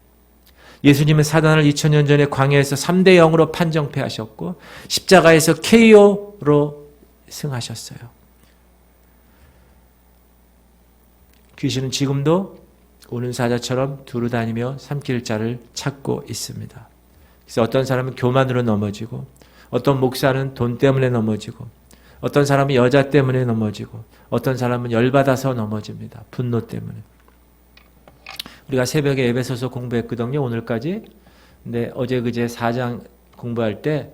예수님은 사단을 2000년 전에 광야에서 3대 0으로 판정패하셨고 십자가에서 KO로 승하셨어요. 귀신은 지금도 오는 사자처럼 두루다니며 삼킬 자를 찾고 있습니다. 그래서 어떤 사람은 교만으로 넘어지고, 어떤 목사는 돈 때문에 넘어지고, 어떤 사람은 여자 때문에 넘어지고, 어떤 사람은 열받아서 넘어집니다. 분노 때문에. 우리가 새벽에 에베소서 공부했거든요. 오늘까지. 근데 어제 그제 4장 공부할 때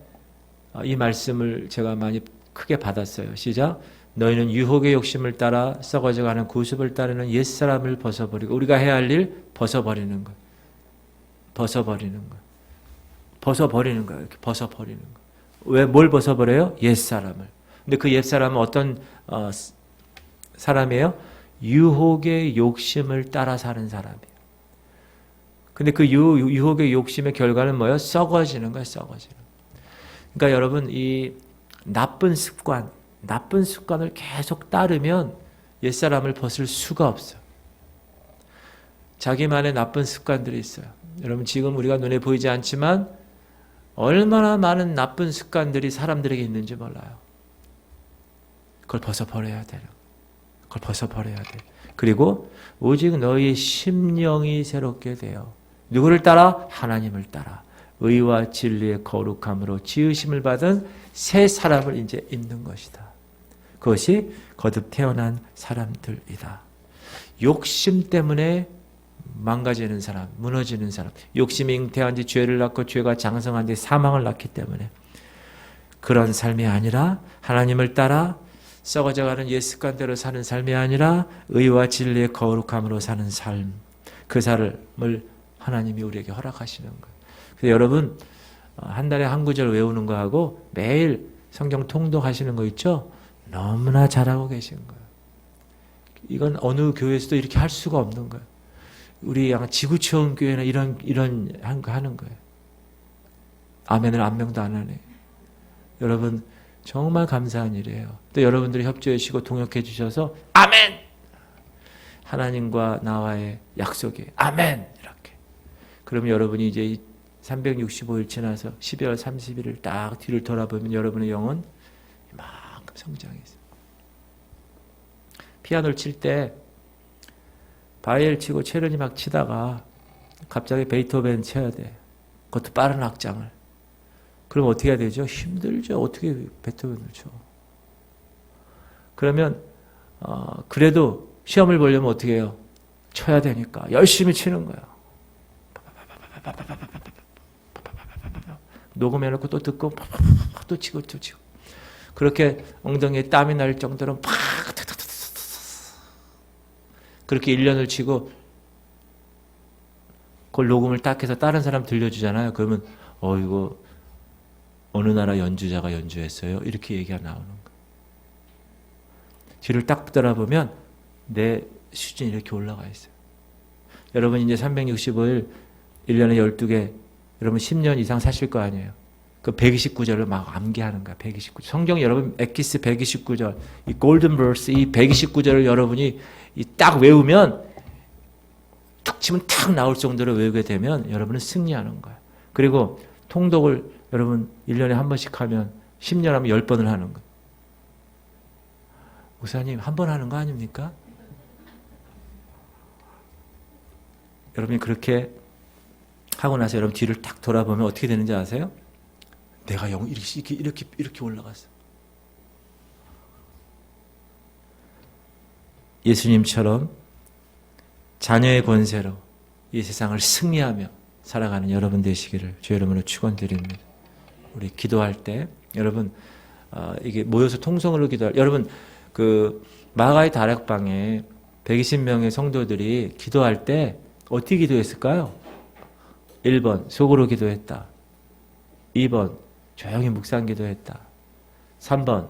이 말씀을 제가 많이 크게 받았어요. 시작. 너희는 유혹의 욕심을 따라 썩어져가는 구습을 따르는 옛사람을 벗어버리고, 우리가 해야 할 일 벗어버리는 것. 벗어버리는 것. 벗어버리는 거예요. 이렇게 벗어버리는 거. 왜, 뭘 벗어버려요? 옛사람을. 근데 그 옛사람은 어떤 사람이에요? 유혹의 욕심을 따라 사는 사람이에요. 근데 그 유혹의 욕심의 결과는 뭐예요? 썩어지는 거예요. 썩어지는 거. 그러니까 여러분, 이 나쁜 습관을 계속 따르면 옛사람을 벗을 수가 없어요. 자기만의 나쁜 습관들이 있어요. 여러분, 지금 우리가 눈에 보이지 않지만 얼마나 많은 나쁜 습관들이 사람들에게 있는지 몰라요. 그걸 벗어버려야 돼요. 그걸 벗어버려야 돼. 그리고 오직 너희 심령이 새롭게 돼요. 누구를 따라? 하나님을 따라. 의와 진리의 거룩함으로 지으심을 받은 새 사람을 이제 입는 것이다. 그것이 거듭 태어난 사람들이다. 욕심 때문에 망가지는 사람, 무너지는 사람, 욕심이 잉태한 뒤 죄를 낳고 죄가 장성한 뒤 사망을 낳기 때문에 그런 삶이 아니라 하나님을 따라 썩어져가는 옛 습관대로 사는 삶이 아니라 의와 진리의 거룩함으로 사는 삶, 그 삶을 하나님이 우리에게 허락하시는 거예요. 그래서 여러분, 한 달에 한 구절 외우는 거하고 매일 성경 통독하시는 거 있죠? 너무나 잘하고 계신 거예요. 이건 어느 교회에서도 이렇게 할 수가 없는 거예요. 우리 지구촌 교회나 이런 하는 거예요. 아멘을 한 명도 안 하네. 여러분, 정말 감사한 일이에요. 또 여러분들이 협조해 주시고 동역해 주셔서 아멘! 하나님과 나와의 약속이에요. 아멘! 이렇게. 그러면 여러분이 이제 365일 지나서 12월 31일 딱 뒤를 돌아보면 여러분의 영은 이만큼 성장했어요. 피아노를 칠 때 바이엘 치고 체르니 막 치다가 갑자기 베이토벤 쳐야 돼. 그것도 빠른 악장을. 그럼 어떻게 해야 되죠? 힘들죠. 어떻게 베토벤을 쳐. 그러면 그래도 시험을 보려면 어떻게 해요? 쳐야 되니까 열심히 치는 거야. 녹음해놓고 또 듣고 또 치고 또 치고. 그렇게 엉덩이에 땀이 날 정도로 팍 그렇게 1년을 치고 그걸 녹음을 딱 해서 다른 사람 들려주잖아요. 그러면 이거 어느 나라 연주자가 연주했어요. 이렇게 얘기가 나오는 거예요. 뒤를 딱 돌아보면 내 수준이 이렇게 올라가 있어요. 여러분 이제 365일 1년에 12개 여러분 10년 이상 사실 거 아니에요. 그 129절을 막 암기하는 거야. 129절. 성경 여러분 엑기스 129절 이 골든 버스 이 129절을 여러분이 딱 외우면 툭 치면 탁 나올 정도로 외우게 되면 여러분은 승리하는 거예요. 그리고 통독을 여러분 1년에 한 번씩 하면 10년 하면 10번을 하는 거예요. 목사님 한 번 하는 거 아닙니까? 여러분이 그렇게 하고 나서 여러분 뒤를 딱 돌아보면 어떻게 되는지 아세요? 내가 이렇게 올라갔어. 예수님처럼 자녀의 권세로 이 세상을 승리하며 살아가는 여러분 되시기를 주 여러분을 축원드립니다. 우리 기도할 때 여러분 이게 모여서 통성으로 기도할 여러분 그 마가의 다락방에 120명의 성도들이 기도할 때 어떻게 기도했을까요? 1번 속으로 기도했다. 2번 조용히 묵상 기도했다. 3번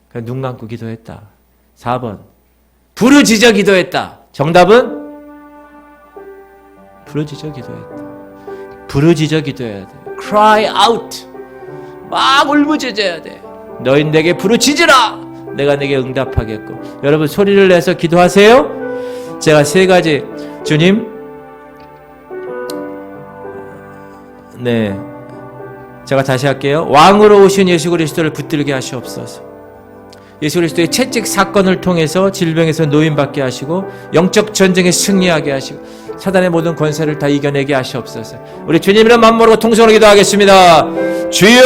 그냥 눈 감고 기도했다. 4번 부르짖어 기도했다. 정답은 부르짖어 기도했다. 부르짖어 기도해야 돼. Cry out. 막 울부짖어야 돼. 너희 내게 부르짖으라. 내가 내게 응답하겠고. 여러분 소리를 내서 기도하세요. 제가 3가지 주님 네 제가 다시 할게요. 왕으로 오신 예수 그리스도를 붙들게 하시옵소서. 예수 그리스도의 채찍 사건을 통해서 질병에서 노인받게 하시고 영적 전쟁에 승리하게 하시고 사단의 모든 권세를 다 이겨내게 하시옵소서. 우리 주님이란 맘모로 통성으로 기도하겠습니다. 주여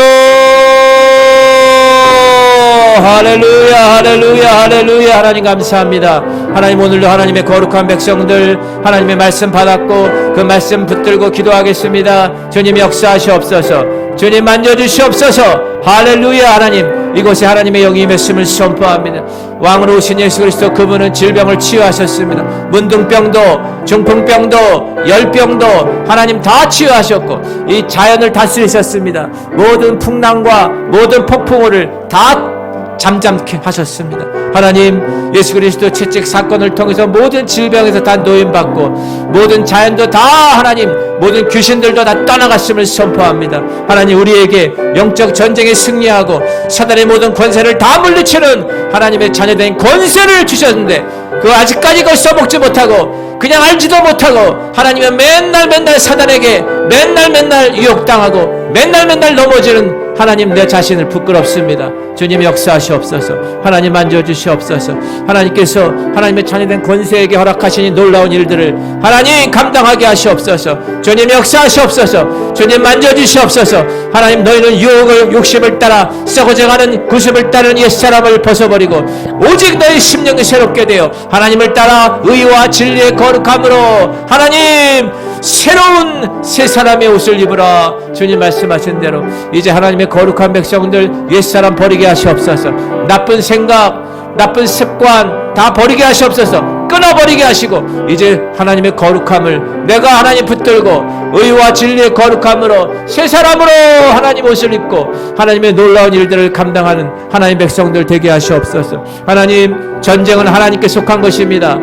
할렐루야 할렐루야 할렐루야. 하나님 감사합니다. 하나님 오늘도 하나님의 거룩한 백성들 하나님의 말씀 받았고 그 말씀 붙들고 기도하겠습니다. 주님 역사하시옵소서. 주님 만져주시옵소서. 할렐루야. 하나님 이곳에 하나님의 영이 임했음을 선포합니다. 왕으로 오신 예수 그리스도 그분은 질병을 치유하셨습니다. 문둥병도 중풍병도 열병도 하나님 다 치유하셨고 이 자연을 다스리셨습니다. 모든 풍랑과 모든 폭풍우를 다 잠잠케 하셨습니다. 하나님 예수 그리스도 채찍 사건을 통해서 모든 질병에서 다 노인받고 모든 자연도 다 하나님 모든 귀신들도 다 떠나갔음을 선포합니다. 하나님 우리에게 영적 전쟁에 승리하고 사단의 모든 권세를 다 물리치는 하나님의 자녀된 권세를 주셨는데 그 아직까지 그걸 써먹지 못하고 그냥 알지도 못하고 하나님은 맨날 사단에게 맨날 유혹당하고 맨날 넘어지는 하나님 내 자신을 부끄럽습니다. 주님 역사하시옵소서. 하나님 만져주시옵소서. 하나님께서 하나님의 자녀된 권세에게 허락하신 이 놀라운 일들을 하나님 감당하게 하시옵소서. 주님 역사하시옵소서. 주님 만져주시옵소서. 하나님 너희는 유혹을 욕심을 따라 썩어져가는 구습을 따르는 옛사람을 벗어버리고 오직 너희 심령이 새롭게 되어 하나님을 따라 의와 진리의 거룩함으로 하나님 새로운 새 사람의 옷을 입으라. 주님 말씀하신 대로 이제 하나님의 거룩한 백성들 옛사람 버리게 하시옵소서. 나쁜 생각 나쁜 습관 다 버리게 하시옵소서. 끊어버리게 하시고 이제 하나님의 거룩함을 내가 하나님 붙들고 의와 진리의 거룩함으로 새 사람으로 하나님 옷을 입고 하나님의 놀라운 일들을 감당하는 하나님 백성들 되게 하시옵소서. 하나님 전쟁은 하나님께 속한 것입니다.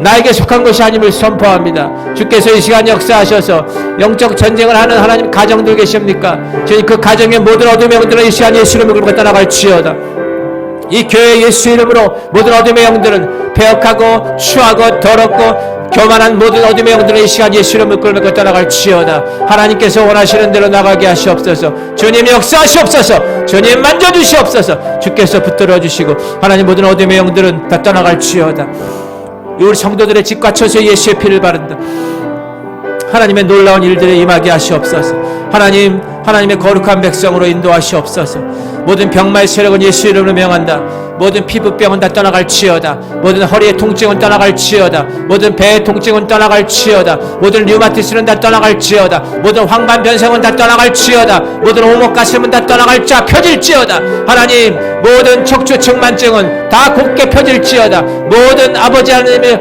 나에게 속한 것이 아님을 선포합니다. 주께서 이 시간 역사하셔서 영적 전쟁을 하는 하나님 가정들 계십니까? 주님 그 가정의 모든 어둠의 영들은 이 시간 예수를 믿고 떠나갈지어다. 이 교회 예수 이름으로 모든 어둠의 영들은 배역하고 추하고 더럽고 교만한 모든 어둠의 영들은 이 시간 예수 이름을 끌고 떠나갈지어다. 하나님께서 원하시는 대로 나가게 하시옵소서. 주님 역사하시옵소서. 주님 만져주시옵소서. 주께서 붙들어 주시고 하나님 모든 어둠의 영들은 다 떠나갈지어다. 우리 성도들의 집과 처소에 예수의 피를 바른다. 하나님의 놀라운 일들에 임하게 하시옵소서. 하나님의 거룩한 백성으로 인도하시옵소서. 모든 병마의 세력은 예수 이름으로 명한다. 모든 피부병은 다 떠나갈지어다. 모든 허리의 통증은 떠나갈지어다. 모든 배의 통증은 떠나갈지어다. 모든 류마티스는 다 떠나갈지어다. 모든 황반변성은 다 떠나갈지어다. 모든 오목가슴은 다 떠나갈자 펴질지어다. 하나님 모든 척추측만증은 다 곧게 펴질지어다. 모든 아버지 하나님의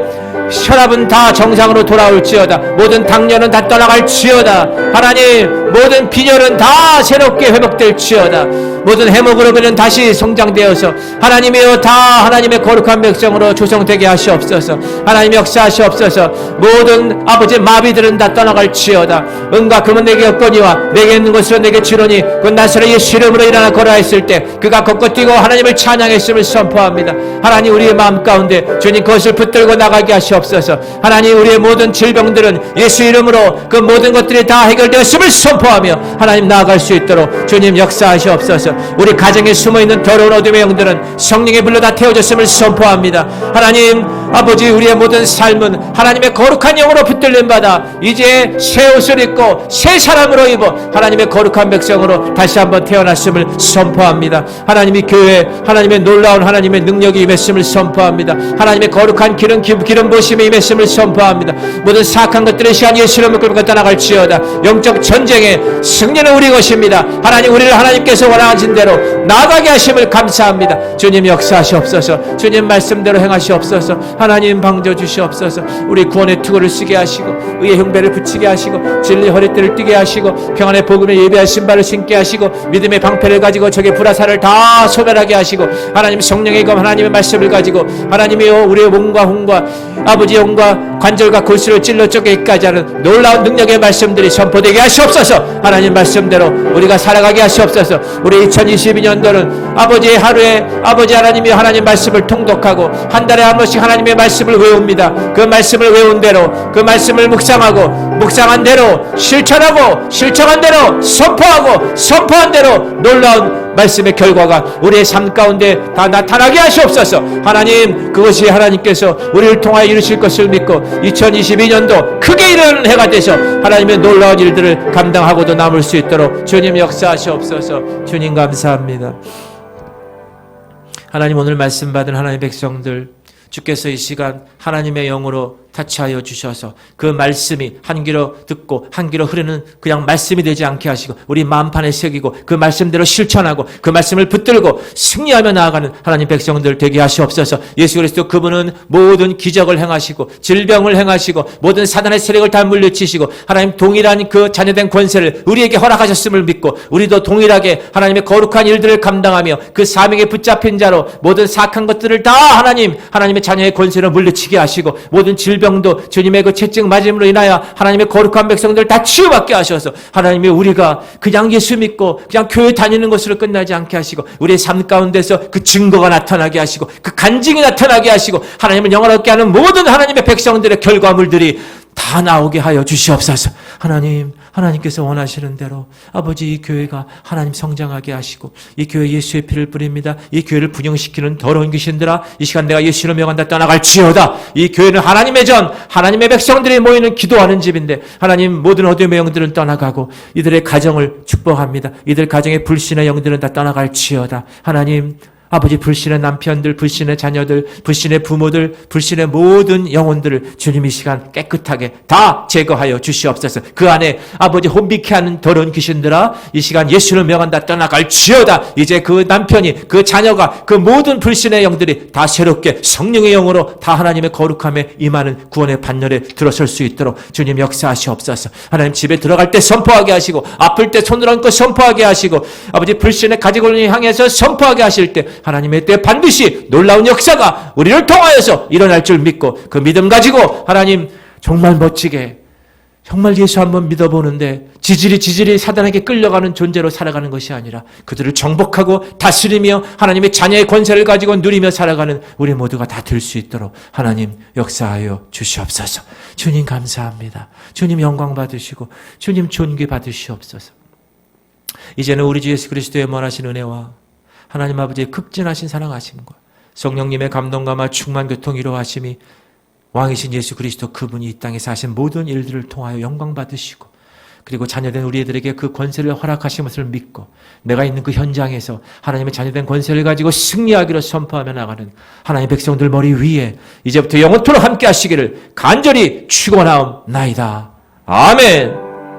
혈압은 다 정상으로 돌아올지어다. 모든 당뇨는 다 떠나갈지어다. 하나님 모든 빈혈은 다 새롭게 회복될지어다. 모든 헤모글로빈은 다시 성장되어서 하나님이여 다 하나님의 거룩한 백성으로 조성되게 하시옵소서. 하나님 역사하시옵소서. 모든 아버지 마비들은 다 떠나갈지어다. 은과 금은 내게 없거니와 내게 있는 것으로 내게 주노니 그 나사렛 예수 이름으로 일어나 걸어했을 때 그가 걷고 뛰고 하나님을 찬양했음을 선포합니다. 하나님 우리의 마음 가운데 주님 그것을 붙들고 나가게 하시옵소서. 하나님 우리의 모든 질병들은 예수 이름으로 그 모든 것들이 다 해결되었음을 선포하며 하나님 나아갈 수 있도록 주님 역사하시옵소서. 우리 가정에 숨어있는 더러운 어둠의 영들은 성령의 불로 다 태워졌음을 선포합니다. 하나님 아버지 우리의 모든 삶은 하나님의 거룩한 영으로 붙들림 받아 이제 새 옷을 입고 새 사람으로 입어 하나님의 거룩한 백성으로 다시 한번 태어났음을 선포합니다. 하나님이 교회 하나님의 놀라운 하나님의 능력이 임했음을 선포합니다. 하나님의 거룩한 기름 부으심이 임했음을 선포합니다. 모든 사악한 것들의 시간 예수 이름을 끌고 떠나갈지어다. 영적 전쟁의 승리는 우리 것입니다. 하나님 우리를 하나님께서 원하신 대로 나아가게 하심을 감사합니다. 주님 역사하시옵소서. 주님 말씀대로 행하시옵소서. 하나님 방저 주시옵소서. 우리 구원의 투구를 쓰게 하시고 의의 흉배를 붙이게 하시고 진리 허리띠를 띠게 하시고 평안의 복음에 예배할 신발을 신게 하시고 믿음의 방패를 가지고 적의 불화살을 다 소멸하게 하시고 하나님 성령의 검 하나님의 말씀을 가지고 하나님이여 우리의 몸과 혼과 아버지의 혼과 관절과 골수를 찔러 쪼개기까지 하는 놀라운 능력의 말씀들이 선포되게 하시옵소서. 하나님 말씀대로 우리가 살아가게 하시옵소서. 우리 2022년도는 아버지의 하루에 아버지 하나님이 하나님 말씀을 통독하고 한 달에 한 번씩 하나님의 말씀을 외웁니다. 그 말씀을 외운 대로 그 말씀을 묵상하고 묵상한 대로 실천하고 실천한 대로 선포하고 선포한 대로 놀라운 말씀의 결과가 우리의 삶 가운데 다 나타나게 하시옵소서. 하나님 그것이 하나님께서 우리를 통하여 이루실 것을 믿고 2022년도 크게 일어나는 해가 되셔 하나님의 놀라운 일들을 감당하고도 남을 수 있도록 주님 역사하시옵소서. 주님 감사합니다. 하나님 오늘 말씀 받은 하나님의 백성들 주께서 이 시간 하나님의 영으로 타치하여 주셔서 그 말씀이 한 귀로 듣고 한 귀로 흐르는 그냥 말씀이 되지 않게 하시고 우리 마음판에 새기고 그 말씀대로 실천하고 그 말씀을 붙들고 승리하며 나아가는 하나님 백성들 되게 하시옵소서. 예수 그리스도 그분은 모든 기적을 행하시고 질병을 행하시고 모든 사단의 세력을 다 물리치시고 하나님 동일한 그 자녀된 권세를 우리에게 허락하셨음을 믿고 우리도 동일하게 하나님의 거룩한 일들을 감당하며 그 사명에 붙잡힌 자로 모든 사악한 것들을 다 하나님의 자녀의 권세로 물리치게 하시고 모든 질병도 주님의 그 채찍 맞음으로 인하여 하나님의 거룩한 백성들 다 치유받게 하셔서 하나님이 우리가 그냥 예수 믿고 그냥 교회 다니는 것으로 끝나지 않게 하시고 우리의 삶 가운데서 그 증거가 나타나게 하시고 그 간증이 나타나게 하시고 하나님을 영화롭게 하는 모든 하나님의 백성들의 결과물들이 다 나오게 하여 주시옵소서. 하나님께서 원하시는 대로 아버지 이 교회가 하나님 성장하게 하시고 이 교회 예수의 피를 뿌립니다. 이 교회를 분영시키는 더러운 귀신들아 이 시간 내가 예수로 명한다 떠나갈지어다. 이 교회는 하나님의 전 하나님의 백성들이 모이는 기도하는 집인데 하나님 모든 어둠의 영들은 떠나가고 이들의 가정을 축복합니다. 이들 가정의 불신의 영들은 다 떠나갈지어다. 하나님 아버지 불신의 남편들, 불신의 자녀들, 불신의 부모들, 불신의 모든 영혼들을 주님 이 시간 깨끗하게 다 제거하여 주시옵소서. 그 안에 아버지 혼비케 하는 더러운 귀신들아 이 시간 예수를 명한다 떠나갈지어다. 이제 그 남편이 그 자녀가 그 모든 불신의 영들이 다 새롭게 성령의 영으로 다 하나님의 거룩함에 임하는 구원의 반열에 들어설 수 있도록 주님 역사하시옵소서. 하나님 집에 들어갈 때 선포하게 하시고 아플 때 손을 얹고 선포하게 하시고 아버지 불신의 가지고를 향해서 선포하게 하실 때 하나님의 때 반드시 놀라운 역사가 우리를 통하여서 일어날 줄 믿고 그 믿음 가지고 하나님 정말 멋지게 정말 예수 한번 믿어보는데 지질이 사단에게 끌려가는 존재로 살아가는 것이 아니라 그들을 정복하고 다스리며 하나님의 자녀의 권세를 가지고 누리며 살아가는 우리 모두가 다 될 수 있도록 하나님 역사하여 주시옵소서. 주님 감사합니다. 주님 영광 받으시고 주님 존귀 받으시옵소서. 이제는 우리 주 예수 그리스도의 원하신 은혜와 하나님 아버지의 극진하신 사랑하심과 성령님의 감동감화 충만 교통 이루하심이 왕이신 예수 그리스도 그분이 이 땅에서 하신 모든 일들을 통하여 영광 받으시고 그리고 자녀된 우리들에게 그 권세를 허락하신 것을 믿고 내가 있는 그 현장에서 하나님의 자녀된 권세를 가지고 승리하기로 선포하며 나가는 하나님의 백성들 머리 위에 이제부터 영원토록 함께 하시기를 간절히 축원하옵나이다. 아멘.